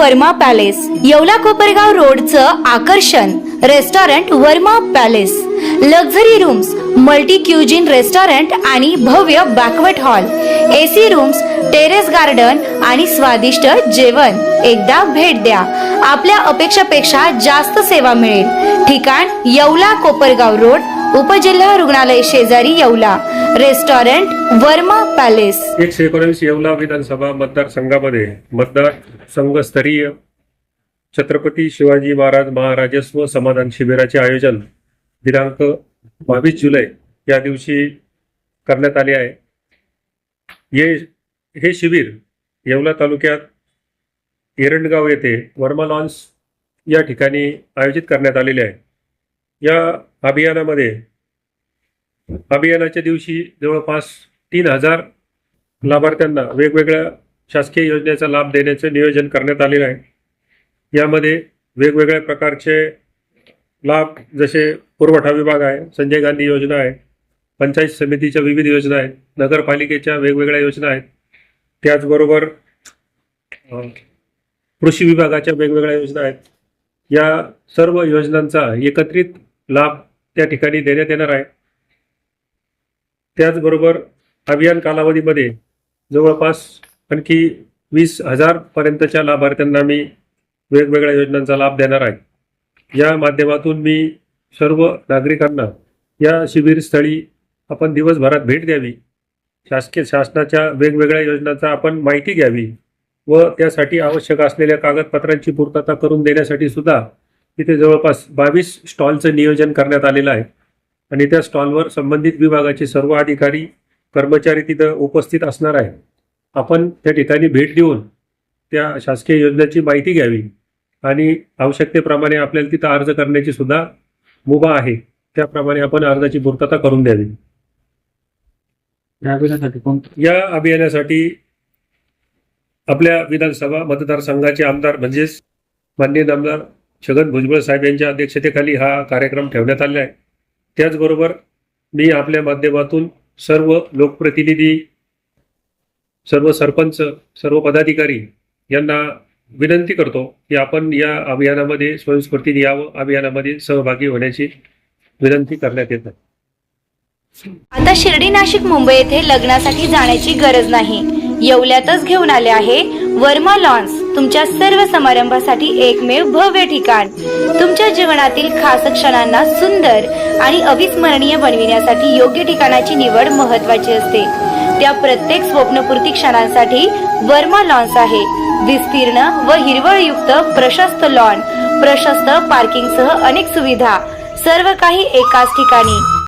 Verma palace, Yeola Kopargaon रोडचं आकर्षण restaurant Varma palace, luxury rooms, multi cuisine restaurant आणि भव्य banquet hall, AC rooms, terrace garden आणि स्वादिष्ट जेवण। एकदा भेट द्या, आपल्या अपेक्षापेक्षा जास्त सेवा मिळेल। ठिकाण येवला कोपरगाव रोड, उपजिल्हा रुग्णालय शेजारी येवला, रेस्टॉरंट वर्मा पॅलेस। 119 येवला विधानसभा मतदारसंघामध्ये मतदारसंघस्तरीय छत्रपती शिवाजी महाराज महाराजस्व समाधान शिबिराचे आयोजन दिनांक 22 जुलै या दिवशी करण्यात आले आहे। हे शिबिर येवला तालुक्यात एरंडगाव येथे वर्मा लॉन्स या ठिकाणी आयोजित करण्यात आलेले आहे। या अभियानाच्या दिवशी जवळपास 3000 लाभार्थ्यांना वेगवेगळ्या शासकीय योजनेचा लाभ देण्याचे नियोजन करण्यात आलेले आहे। यामध्ये वेगवेगळ्या प्रकारचे लाभ जसे पुरवठा विभाग आहे, संजय गांधी योजना आहे, पंचायत समितीच्या विविध योजना आहेत, नगरपालिकेच्या वेगवेगळ्या योजना आहेत, त्याचबरोबर कृषी विभागाच्या वेगवेगळ्या योजना आहेत। या सर्व योजनांचा एकत्रित लाभ त्या ठिकाणी देण्यात येणार आहे। त्याचबरोबर अभियान कालावधीमध्ये जवळपास आणखी 20,000 पर्यंतच्या लाभार्थ्यांना मी वेगवेगळ्या योजनांचा लाभ देणार आहे। या माध्यमातून मी सर्व नागरिकांना या शिबिरस्थळी आपण दिवसभरात भेट द्यावी, शासनाच्या वेगवेगळ्या योजनांचा आपण माहिती घ्यावी व त्यासाठी आवश्यक असलेल्या कागदपत्रांची पूर्तता करून देण्यासाठी सुद्धा तिथे जवळपास 22 स्टॉलचं नियोजन करण्यात आलेलं आहे आणि त्या स्टॉलवर संबंधित विभागाचे सर्व अधिकारी कर्मचारी तिथं उपस्थित असणार आहे। आपण त्या ठिकाणी भेट देऊन त्या शासकीय योजनेची माहिती घ्यावी आणि आवश्यकतेप्रमाणे आपल्याला तिथं अर्ज करण्याची सुद्धा मुभा आहे, त्याप्रमाणे आपण अर्जाची पूर्तता करून द्यावी। या अभियानासाठी आपल्या विधानसभा मतदारसंघाचे आमदार म्हणजेच माननीय आमदार छगन भुजबळ साहेब यांच्या अध्यक्षतेखाली हा कार्यक्रम ठेवण्यात आलेला आहे। त्याचबरोबर मी आपल्या माध्यमातून सर्व लोकप्रतिनिधी, सर्व सरपंच, सर्व पदाधिकारी यांना विनंती करतो की आपण या अभियानामध्ये स्वयंस्फूर्तीने यावं, अभियानामध्ये सहभागी होण्याची विनंती करण्यात येत आहे। आता शिर्डी, नाशिक, मुंबई येथे लग्नासाठी जाण्याची गरज नाही, येवल्यातच घेऊन आले आहे वर्मा लॉन्स, तुमच्या सर्व समारंभासाठी एकमेव भव्य ठिकाण। तुमच्या जीवनातील खास क्षणांना सुंदर आणि अविस्मरणीय बनविण्यासाठी योग्य ठिकाणाची निवड महत्त्वाची असते। त्या प्रत्येक स्वप्नपूर्ती क्षणांसाठी वर्मा लॉन्स आहे। विस्तीर्ण व हिरवळयुक्त प्रशस्त लॉन, प्रशस्त पार्किंगसह अनेक सुविधा, सर्व काही एकाच ठिकाणी।